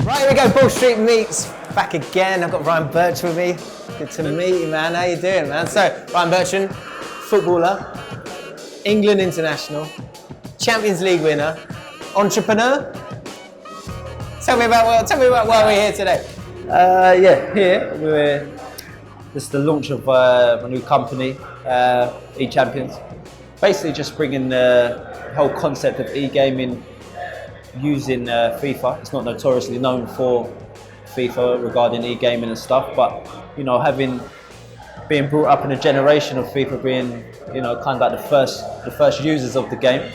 Right, here we go, Ball Street Meets back again. I've got Ryan Bertrand with me. Good to meet you, man. How you doing, man? So, Ryan Bertrand, footballer, England international, Champions League winner, entrepreneur. Tell me about why we're here today. This is the launch of my new company, E-Champions. Basically just bringing the whole concept of e-gaming using FIFA. It's not notoriously known for FIFA regarding e-gaming and stuff, but you know, being brought up in a generation of FIFA being, you know, kind of like the first users of the game,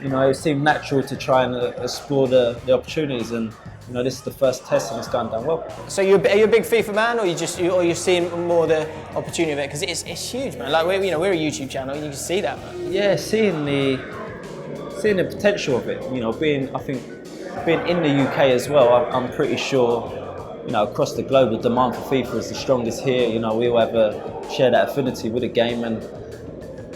you know, it seemed natural to try and explore the opportunities, and you know, this is the first test and it's gone down well. So are you a big FIFA man, or you're seeing more the opportunity of it? Because it's huge, man. Like we're a YouTube channel, and you can see that, man. Yeah, seeing the potential of it. You know, being in the UK as well, I'm pretty sure, you know, across the globe, the demand for FIFA is the strongest here. You know, we all share that affinity with the game, and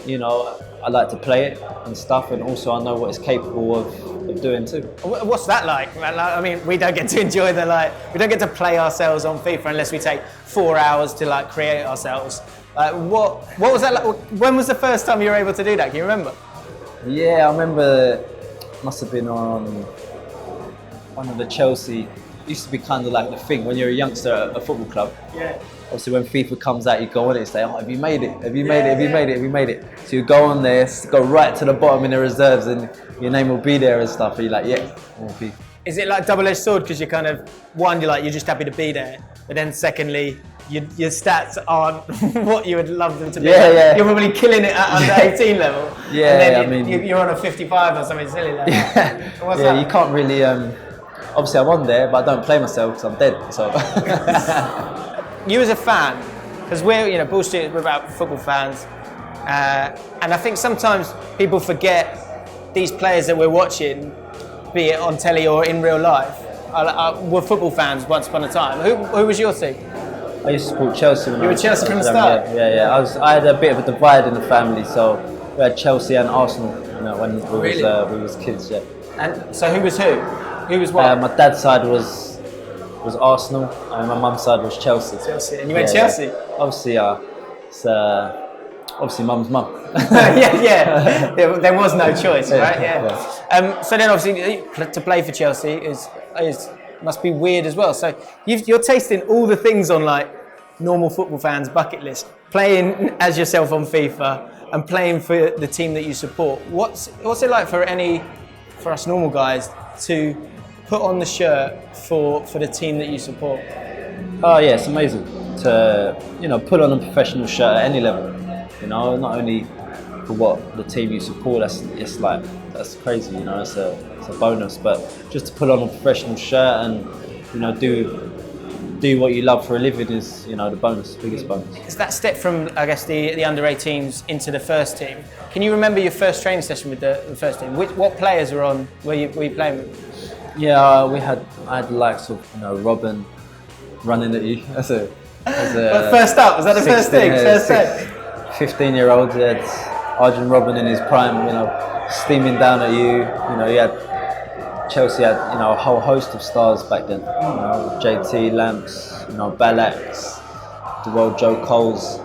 you know, I like to play it and stuff, and also I know what it's capable of doing too. What's that like? I mean, we don't get to enjoy we don't get to play ourselves on FIFA unless we take 4 hours to create ourselves. What was that like? When was the first time you were able to do that? Can you remember? Yeah, I remember. Must have been on one of the Chelsea. It used to be kind of like the thing when you're a youngster at a football club. Yeah. Obviously, when FIFA comes out, you go on it and say, "Oh, have you made it? Have you made it? Have you made it? Have you made it?" So you go on there, go right to the bottom in the reserves, and your name will be there and stuff. And you're like, "Yeah, I will be." Is it like double-edged sword? Because you're kind of you're just happy to be there, but then secondly, your stats aren't what you would love them to be. Yeah. You're probably killing it at under 18 level. Yeah, and then you're on a 55 or something silly like that. What's that? You can't really. Obviously, I'm on there, but I don't play myself because I'm dead. So. You as a fan, because Ball Street, we're about football fans, and I think sometimes people forget these players that we're watching, be it on telly or in real life, were football fans once upon a time. Who was your team? I used to support Chelsea. You were Chelsea from the start? Yeah. I had a bit of a divide in the family, so we had Chelsea and Arsenal, you know, when we was kids. Yeah. And so who was who? Who was what? My dad's side was Arsenal, and my mum's side was Chelsea. And you went Chelsea? Yeah. Obviously mum's mum. yeah. There was no choice, right? Yeah. So then obviously to play for Chelsea must be weird as well. So you're tasting all the things on normal football fans' bucket list. Playing as yourself on FIFA and playing for the team that you support. What's it like for us normal guys to put on the shirt for the team that you support? Oh yeah, it's amazing to, you know, put on a professional shirt at any level. You know, not only for what the team you support, that's crazy. You know, it's a bonus. But just to put on a professional shirt and, you know, do what you love for a living is, you know, the biggest bonus. It's that step from, I guess, the under 18s into the first team. Can you remember your first training session with the first team? What players were you playing with? Yeah, I had the likes of, you know, Robin running at you as a first up, was that the first thing? 15-year-old, you had Argent Robin in his prime, you know, steaming down at you. You know, Chelsea had, you know, a whole host of stars back then. You know, JT, Lamps, you know, Ballax, the world Joe Coles.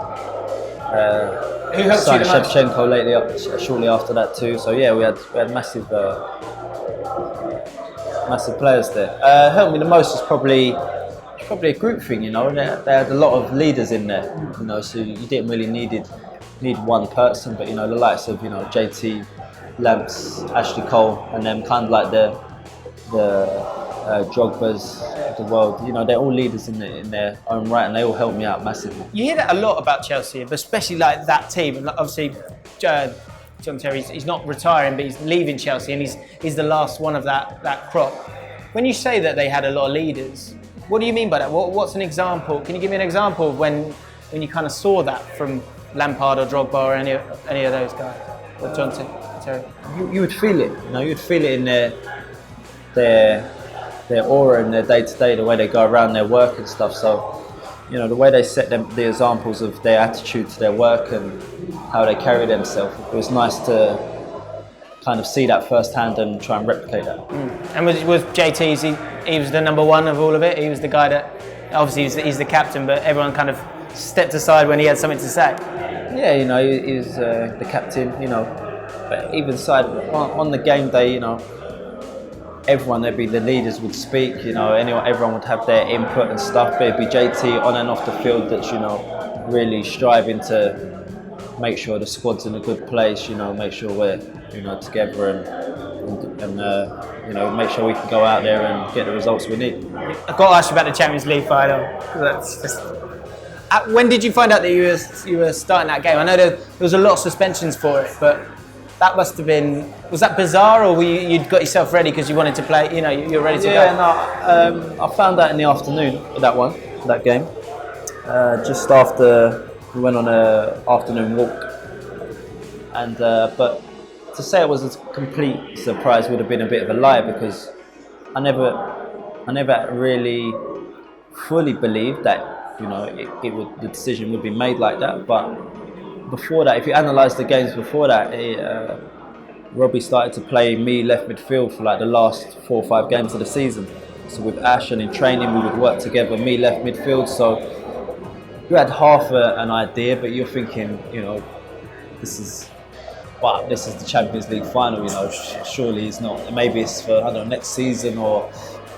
Who helped you the most? Shevchenko shortly after that too. So yeah, we had massive players there. Helped me the most was probably a group thing, you know. They had a lot of leaders in there, you know, so you didn't really need one person, but you know, the likes of, you know, JT, Lamps, Ashley Cole, and them kind of like the Drogbas of the world. You know, they're all leaders in their own right, and they all helped me out massively. You hear that a lot about Chelsea, but especially that team, and obviously John Terry, he's not retiring, but he's leaving Chelsea, and he's the last one of that crop. When you say that they had a lot of leaders, what do you mean by that? What's an example? Can you give me an example of when you kind of saw that from Lampard or Drogba or any of those guys? Or John Terry? You would feel it, you know. You'd feel it in their aura and their day-to-day, the way they go around their work and stuff. So, you know, the way they set the examples of their attitude to their work and how they carry themselves. It was nice to kind of see that firsthand and try and replicate that. And was JT, he was the number one of all of it. He was the guy that, obviously he's the captain, but everyone kind of stepped aside when he had something to say. Yeah, you know, he was the captain, you know. But even side on the game day, you know, there'd be the leaders would speak, you know, everyone would have their input and stuff. But it'd be JT on and off the field that's, you know, really striving to make sure the squad's in a good place, you know, make sure we're, you know, together and you know, make sure we can go out there and get the results we need. I've got to ask you about the Champions League final. That's just, when did you find out that you were starting that game? I know there was a lot of suspensions for it, but that must have been, was that bizarre, or you'd got yourself ready because you wanted to play, you know, you're ready to go? Yeah, no, I found out in the afternoon of that game. Just after we went on an afternoon walk. And but to say it was a complete surprise would have been a bit of a lie, because I never really fully believed that, you know, the decision would be made like that. But before that, if you analyse the games before that, Robbie started to play me left midfield for like the last 4 or 5 games of the season. So with Ash and in training, we would work together, me left midfield. So you had half an idea, but you're thinking, you know, this is the Champions League final, you know, surely it's not. Maybe it's for, I don't know, next season, or,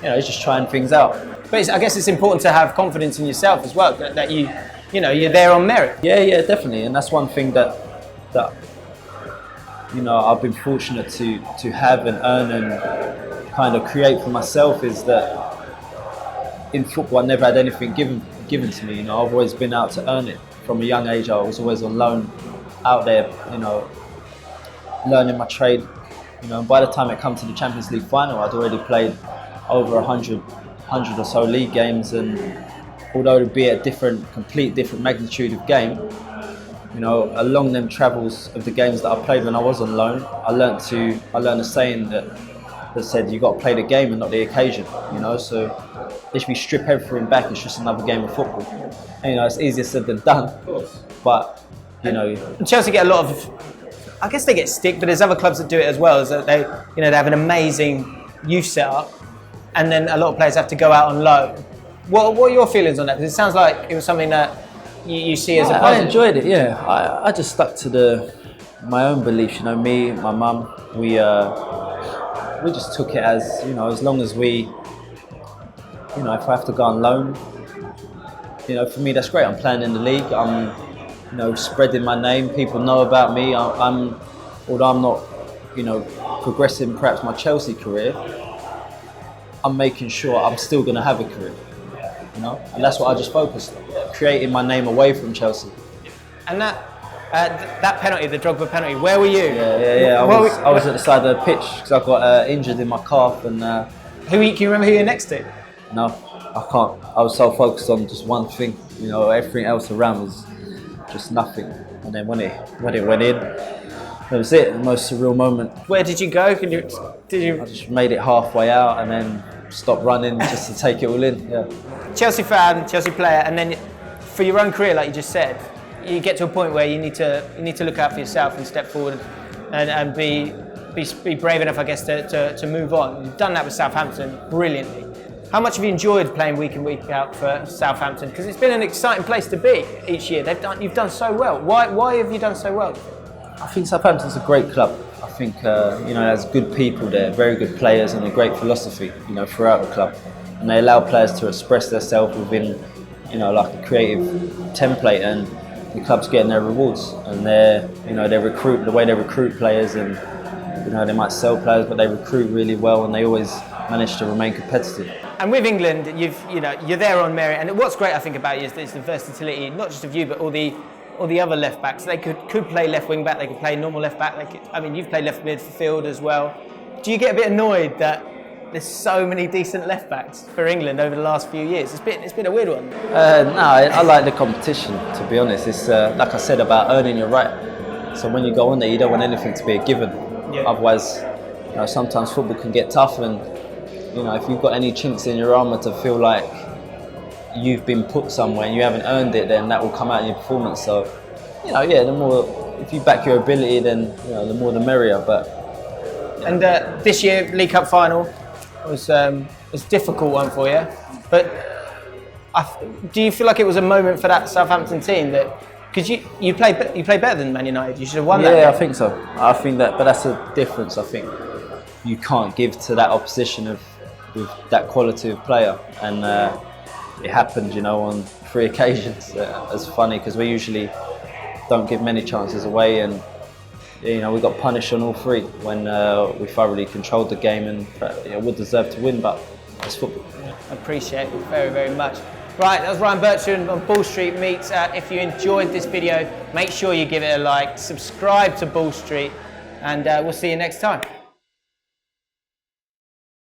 you know, it's just trying things out. But I guess it's important to have confidence in yourself as well, that you know, you're there on merit. Yeah, definitely. And that's one thing that you know, I've been fortunate to have and earn and kind of create for myself, is that in football I never had anything given to me. You know, I've always been out to earn it. From a young age, I was always on loan out there, you know, learning my trade. You know, and by the time it come to the Champions League final, I'd already played over 100 or so league games, and although it'd be a complete different magnitude of game, you know, along them travels of the games that I played when I was on loan, I learned a saying that said you got to play the game and not the occasion. You know, so if we strip everything back, it's just another game of football. And, you know, it's easier said than done. But you know, and Chelsea get a lot of, I guess they get stick, but there's other clubs that do it as well. Is that they have an amazing youth setup, and then a lot of players have to go out on loan. What are your feelings on that? Because it sounds like it was something that you see as a positive. I enjoyed it. Yeah, I just stuck to my own beliefs. You know, me, my mum, we just took it as, you know, as long as we, you know, if I have to go on loan, you know, for me that's great. I'm playing in the league. I'm, you know, spreading my name. People know about me. Although I'm not, you know, progressing perhaps my Chelsea career, I'm making sure I'm still going to have a career. You know, and that's what I just focused on, creating my name away from Chelsea. And that penalty, the Drogba penalty, where were you? Yeah. I was at the side of the pitch because I got injured in my calf. And can you remember who you're next to? No, I can't. I was so focused on just one thing. You know, everything else around was just nothing. And then when it went in, that was it. The most surreal moment. Where did you go? Did you? I just made it halfway out and then stopped running just to take it all in. Yeah. Chelsea fan, Chelsea player, and then for your own career, like you just said, you get to a point where you need to look out for yourself and step forward and be brave enough, I guess, to move on. You've done that with Southampton brilliantly. How much have you enjoyed playing week in, week out for Southampton? Because it's been an exciting place to be each year. You've done so well. Why have you done so well? I think Southampton's a great club. I think you know, there's good people there, very good players, and a great philosophy, you know, throughout the club. And they allow players to express themselves within, you know, like a creative template, and the club's getting their rewards. And the way they recruit players, and, you know, they might sell players, but they recruit really well, and they always manage to remain competitive. And with England, you're there on merit. And what's great, I think, about you is the versatility, not just of you, but all the other left backs. They could play left wing back, they could play normal left back. You've played left midfield as well. Do you get a bit annoyed that there's so many decent left backs for England over the last few years? It's been a weird one. No, I like the competition, to be honest. It's like I said, about earning your right. So when you go on there, you don't want anything to be a given. Yeah. Otherwise, you know, sometimes football can get tough, and, you know, if you've got any chinks in your armour to feel like you've been put somewhere and you haven't earned it, then that will come out in your performance. So, you know, yeah, the more, if you back your ability, then, you know, the more the merrier. But and this year, League Cup Final, was a difficult one for you. But do you feel like it was a moment for that Southampton team that, because you play better than Man United, you should have won that? Yeah, I think so. I think that, but that's a difference. I think you can't give to that opposition with that quality of player, and it happened, you know, on 3 occasions. It's funny because we usually don't give many chances away, and you know, we got punished on all 3 when we thoroughly controlled the game and would deserve to win, but it's football. I appreciate it very, very much. Right, that was Ryan Bertrand on Ball Street Meets. If you enjoyed this video, make sure you give it a like, subscribe to Ball Street, and we'll see you next time.